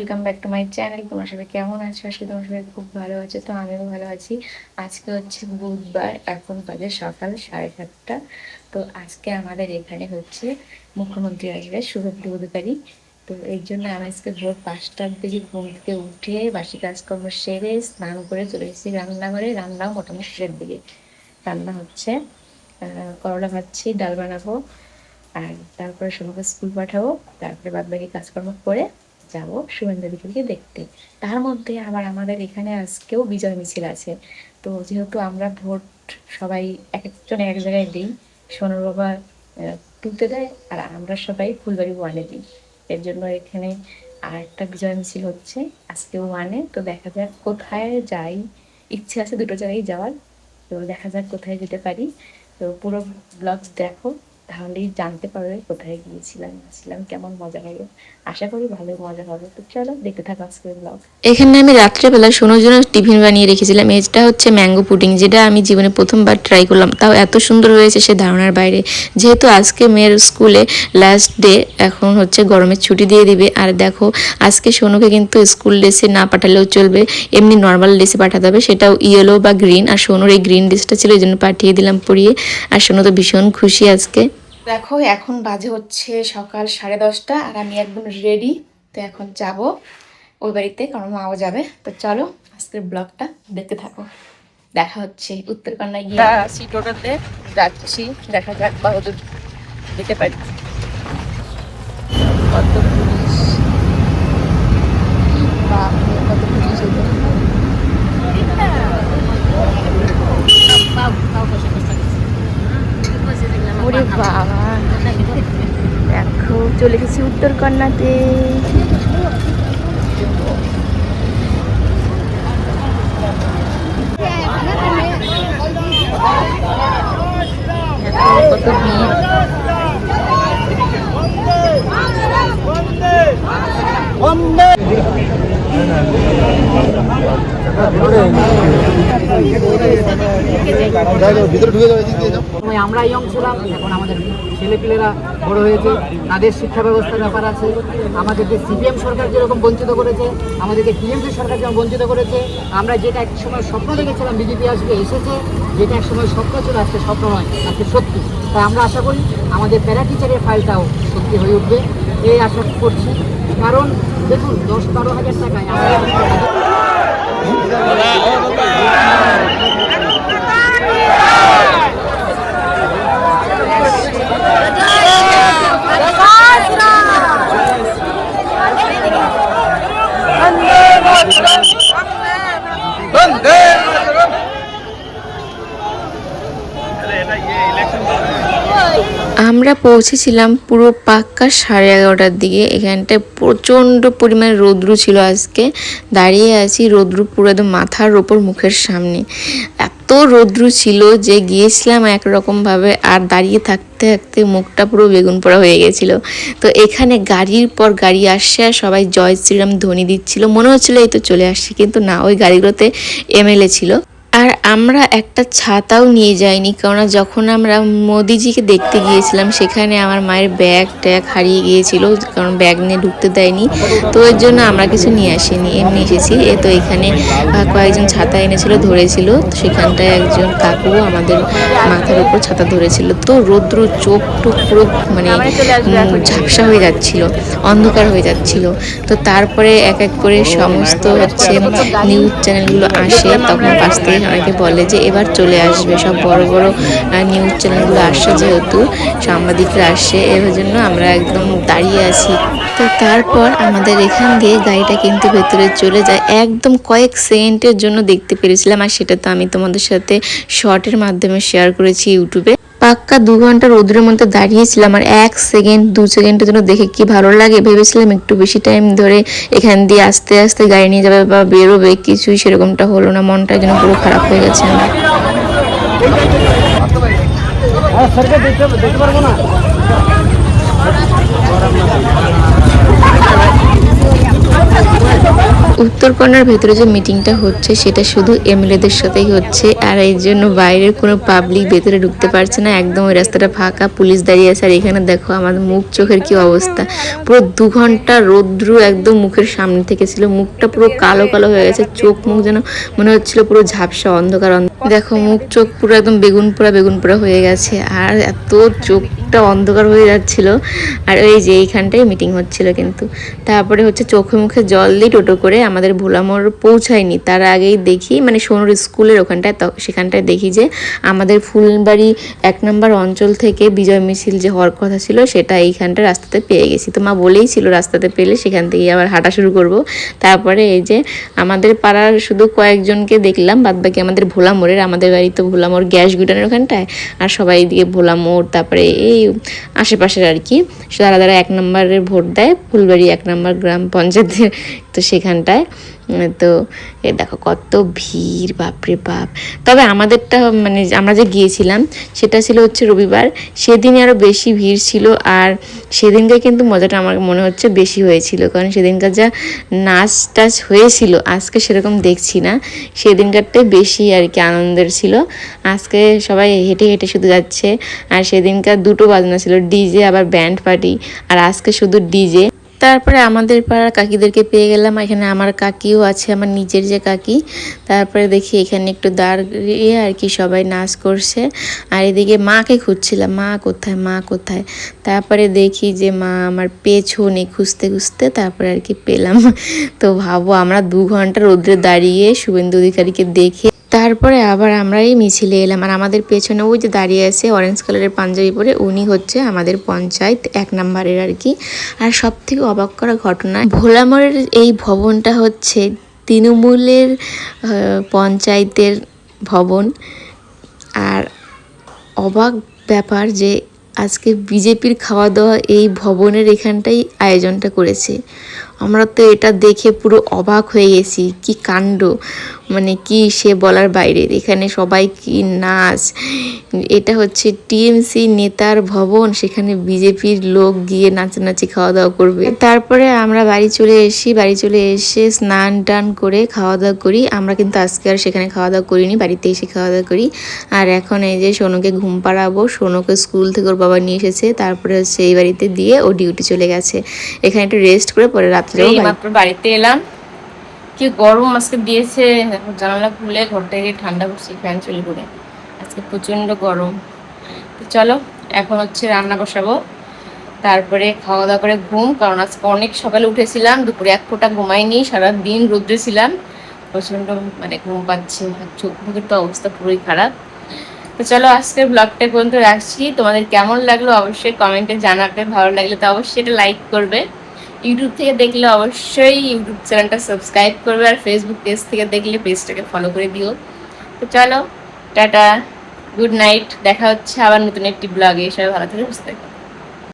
Welcome back to my channel. তোমার সবাই কেমন আছো? আসলে তোমার সবাই খুব ভালো আছে, তো আমিও ভালো আছি। আজকে হচ্ছে বুধবার, এখন বাজে সকাল 7:30। তো আজকে আমাদের এখানে হচ্ছে মুখ্যমন্ত্রী আসবে, শুভেন্দু অধিকারী। তো এই জন্য আমি আজকে ভোর 5টার দিকে ঘুম থেকে উঠে বাসি কাজকর্ম সেরে স্নান করে চলে এসেছি রান্নাঘরে। রান্নাও মোটামুটি শেষের দিকে। রান্না হচ্ছে করলা ভাজছি, ডাল বানাবো, আর তারপরে শুভকে স্কুল পাঠাবো। তারপরে বাদবাকি কাজকর্ম করে যাব শুভেন্দু অধিকারীকে দেখতে। তার মধ্যে আবার আমাদের এখানে আজকেও বিজয় মিছিল আছে। তো যেহেতু আমরা ভোট সবাই এক একজন এক জায়গায় দিই, সোনুর বাবা তুলতে দেয় আর আমরা সবাই ফুলবাড়ি ওয়ানে দিই। এর জন্য এখানে আর একটা বিজয় মিছিল হচ্ছে আজকে ওয়ানে। তো দেখা যাক কোথায় যাই, ইচ্ছে আছে দুটো জায়গায় যাওয়ার। তো দেখা যাক কোথায় যেতে পারি। তো পুরো ব্লগ দেখো, তাহলেই জানতে পারবে কোথায় গিয়েছিলাম ছিলাম, কেমন মজা হবে। আশা করি ভালো মজা হবে। তো চলো দেখতে থাকো আজকের ব্লগ। এখানে আমি রাত্রেবেলা সোনুর জন্য টিফিন বানিয়ে রেখেছিলাম। এটা হচ্ছে ম্যাঙ্গো পুডিং, যেটা আমি জীবনে প্রথমবার ট্রাই করলাম, তাও এত সুন্দর হয়েছে সে ধারণার বাইরে। যেহেতু আজকে মেয়ের স্কুলে লাস্ট ডে, এখন হচ্ছে গরমের ছুটি দিয়ে দিবে। আর দেখো আজকে সোনুকে কিন্তু স্কুল ড্রেসে না পাঠালেও চলবে, এমনি নর্মাল ড্রেসে পাঠাতে হবে, সেটাও ইয়েলো বা গ্রিন। আর সোনুর এই গ্রিন ড্রেসটা ছিল, এই জন্য পাঠিয়ে দিলাম পরিয়ে। আর সোনু তো ভীষণ খুশি আজকে। দেখো এখন বাজে হচ্ছে সকাল 10:30 আর আমি একদম রেডি। তো এখন যাব ওই বাড়িতে, কারণ মাও যাবে। তো চলো আজকের ব্লগটা দেখতে থাকো। দেখা হচ্ছে উত্তরকন্যায় গিয়ে আসি, টোটোতে যাচ্ছি। দেখা যাক বাহাদুর যেতে পারি। কত পুলিশ, বাপরে কত পুলিশ! ওরে বাবা, দেখো চলে গেছি উত্তরকন্যাতে। কত ভিড়! আমরা ইয়ং ছিলাম, এখন আমাদের ছেলেপিলেরা বড় হয়েছে, তাদের শিক্ষা ব্যবস্থার ব্যাপার আছে। আমাদেরকে সিপিএম সরকার যেরকম বঞ্চিত করেছে, আমাদেরকে টিএমসি সরকার যেমন বঞ্চিত করেছে। আমরা যেটা এক সময় স্বপ্ন দেখেছিলাম বিজেপি আসবে, এসেছে। যেটা এক সময় স্বপ্ন ছিল, আজকে স্বপ্ন নয়, আজকে সত্যি। তাই আমরা আশা করি আমাদের প্যারা টিচারের ফাইলটাও সত্যি হয়ে উঠবে, এই আশা করছি। কারণ দেখুন, 10-12 হাজার টাকায় আমরা পৌঁছেছিলাম পুরো পাক্কা 11:30টার দিকে। এখানটায় প্রচণ্ড পরিমাণে রৌদ্র ছিল আজকে। দাঁড়িয়ে আছি, রৌদ্র পুরো একদম মাথার ওপর মুখের সামনে। এত রৌদ্র ছিল যে গিয়েছিলাম একরকমভাবে, আর দাঁড়িয়ে থাকতে থাকতে মুখটা পুরো বেগুন পোড়া হয়ে গেছিল। তো এখানে গাড়ির পর গাড়ি আসছে আর সবাই জয় শ্রীরাম ধ্বনি দিচ্ছিল। মনে হচ্ছিল এই তো চলে আসছি, কিন্তু না, ওই গাড়িগুলোতে এমএলএ ছিল। আর আমরা একটা ছাতাও নিয়ে যাইনি, কেননা যখন আমরা মোদিজিকে দেখতে গিয়েছিলাম সেখানে আমার মায়ের ব্যাগ ট্যাগ হারিয়ে গিয়েছিল, কারণ ব্যাগ নিয়ে ঢুকতে দেয়নি। তো এর জন্য আমরা কিছু নিয়ে আসিনি, এমনি এসেছি। তো এখানে কয়েকজন ছাতা এনেছিল, ধরেছিল। সেখানটায় একজন কাকু আমাদের মাথার উপর ছাতা ধরেছিল। তো রৌদ্র চোখ টোক পুরো মানে ঝাপসা হয়ে যাচ্ছিল, অন্ধকার হয়ে যাচ্ছিল। তো তারপরে এক এক করে সমস্ত হচ্ছে নিউজ চ্যানেলগুলো আসে, তখন পাশ থেকে অনেকে বলে যে এবার চলে আসবে, সব বড় বড় নিউজ চ্যানেলগুলো আসছে, যেহেতু সাংবাদিকরা আসছে, এর জন্য আমরা একদম দাঁড়িয়ে আছি। তো তারপর আমাদের এখান দিয়ে গাড়িটা কিন্তু ভেতরে চলে যায়, একদম কয়েক সেকেন্ডের জন্য দেখতে পেরেছিলাম। আর সেটা তো আমি তোমাদের সাথে শর্টের মাধ্যমে শেয়ার করেছি ইউটিউবে। পাক্কা 2 ঘন্টা রোদ্রের মধ্যে দাঁড়িয়েছিলাম, আর 1 সেকেন্ড 2 সেকেন্ডের জন্য দেখে কি ভালো লাগে। ভেবেছিলাম একটু বেশি টাইম ধরে এখান দিয়ে আস্তে আস্তে গাড়ি নিয়ে যাবে বা বেরোবে, কিছুই সেরকমটা হলো না। মনটা যেন পুরো খারাপ হয়ে গেছে আমার। উত্তরকন্যার ভেতরে যে মিটিংটা হচ্ছে সেটা শুধু এমএলএদের সাথেই হচ্ছে, আর এই জন্য বাইরের কোনো পাবলিক ভেতরে ঢুকতে পারছে না, একদম ওই রাস্তাটা ফাঁকা, পুলিশ দাঁড়িয়ে আছে। আর এখানে দেখো আমার মুখ চোখের কি অবস্থা, পুরো 2 ঘন্টা রৌদ্র একদম মুখের সামনে থেকে ছিল, মুখটা পুরো কালো কালো হয়ে গেছে, চোখ মুখ যেন মনে হচ্ছিল পুরো ঝাপসা অন্ধকার। দেখো মুখ চোখ পুরো একদম বেগুন পোড়া হয়ে গেছে, আর এত চোখটা অন্ধকার হয়ে যাচ্ছিল। আর ওই যে এইখানটায় মিটিং হচ্ছিল, কিন্তু তারপরে হচ্ছে চোখে মুখে জল দিয়ে টোটো করে আমাদের ভোলামোড় পৌঁছায়নি, তার আগেই দেখি মানে সোনুর স্কুলের ওখানটায়, সেখানটায় দেখি যে আমাদের ফুলবাড়ি 1 নম্বর অঞ্চল থেকে বিজয় মিছিল যে হওয়ার কথা ছিল সেটা এইখানটা রাস্তাতে পেয়ে গেছি। তো মা বলেই ছিল রাস্তাতে পেলে সেখান থেকে আবার হাঁটা শুরু করব। তারপরে এই যে আমাদের পাড়ার শুধু কয়েকজনকে দেখলাম, বাদবাকি আমাদের ভোলামোড়ের, আমাদের বাড়ি তো ভোলামোড় গ্যাস গুটানের ওখানটায়, আর সবাই এদিকে ভোলামোড়, তারপরে এই আশেপাশের আর কি যারা 1 নম্বরের ভোট দেয় ফুলবাড়ি 1 নম্বর গ্রাম পঞ্চায়েতের, তো সেখানটায়। তো এ দেখো কত ভিড়, বাপরে বাপ। তবে আমাদেরটা মানে আমরা যে গিয়েছিলাম সেটা ছিল হচ্ছে রবিবার, সেদিনই আরও বেশি ভিড় ছিল। আর সেদিনকে কিন্তু মজাটা আমার মনে হচ্ছে বেশি হয়েছিল, কারণ সেদিনকার যা নাচ টাচ হয়েছিল আজকে সেরকম দেখছি না, সেদিনকারটাই বেশি আর কি আনন্দের ছিল। আজকে সবাই হেঁটে হেঁটে শুধু যাচ্ছে, আর সেদিনকার 2টো বাজনা ছিল, ডিজে আবার ব্যান্ড পার্টি, আর আজকে শুধু ডিজে। তারপরে আমাদের পাড়ার কাকিদেরকে পেয়ে গেলাম, এখানে আমার কাকিও আছে, আমার নিজের যে কাকি। তারপরে দেখি এখানে একটু দাঁড়িয়ে আর কি সবাই নাচ করছে, আর এদিকে মাকে খুঁজছিলাম, মা কোথায় মা কোথায়। তারপরে দেখি যে মা আমার পেছনে খুঁজতে খুঁজতে তারপরে আর কি পেলাম। তো ভাবো আমরা 2 ঘন্টা রোদ্রে দাঁড়িয়ে শুভেন্দু অধিকারীকে দেখে তারপরে আবার আমরা এই মিছিলে এলাম। আর আমাদের পেছনে ওই যে দাঁড়িয়ে আছে অরেঞ্জ কালারের পাঞ্জাবি পরে, উনি হচ্ছে আমাদের পঞ্চায়েত 1 নম্বরের আর কি। আর সব থেকে অবাক করা ঘটনা, ভোলামোড়ের এই ভবনটা হচ্ছে তৃণমূলের পঞ্চায়েতের ভবন। আর অবাক ব্যাপার যে আজকে বিজেপির খাওয়া দাওয়া এই ভবনের এখানটাই আয়োজনটা করেছে। আমরা তো এটা দেখে পুরো অবাক হয়ে গেছি, কি কাণ্ড, মানে কি সে বলার বাইরে। এখানে সবাই কি নাচ, এটা হচ্ছে টিএমসি নেতার ভবন, সেখানে বিজেপির লোক গিয়ে নাচানাচি খাওয়া দাওয়া করবে। তারপরে আমরা বাড়ি চলে এসে স্নান টান করে খাওয়া দাওয়া করি। আমরা কিন্তু আজকে আর সেখানে খাওয়া দাওয়া করিনি, বাড়িতে এসে খাওয়া দাওয়া করি। আর এখন এই যে সোনুকে ঘুম পাড়াবো, সোনুকে স্কুল থেকে ওর বাবা নিয়ে এসেছে, তারপরে হচ্ছে এই বাড়িতে দিয়ে ও ডিউটি চলে গেছে। এখানে একটু রেস্ট করে পরে রাত্রে মাত্র বাড়িতে এলাম, কি গরম আজকে দিয়েছে, জানালা খুলে ঘরটাকে ঠান্ডা করছি ফ্যান চালু করে, আজকে প্রচন্ড গরম। তো চলো এখন হচ্ছে রান্না বসাবো, তারপরে খাওয়া দাওয়া করে ঘুম, কারণ আজকে অনেক সকালে উঠেছিলাম, দুপুরে 1 ফোঁটা ঘুমাইনি, সারাদিন রোদ্রে ছিলাম, প্রচন্ড মানে ঘুম পাচ্ছে, চোখ মুখের তো অবস্থা পুরোই খারাপ। তো চলো আজকের ব্লগটা পর্যন্ত রাখছি, তোমাদের কেমন লাগলো অবশ্যই কমেন্টে জানাবে, ভালো লাগলে তো অবশ্যই এটা লাইক করবে, ইউটিউব থেকে দেখলে অবশ্যই ইউটিউব চ্যানেলটা সাবস্ক্রাইব করবে, আর ফেসবুক পেজ থেকে দেখলে পেজটাকে ফলো করে দিও। তো চলো টাটা, গুড নাইট, দেখা হচ্ছে আবার নতুন একটি ব্লগে, সবাই ভালো থেকে সুস্থ থাকো।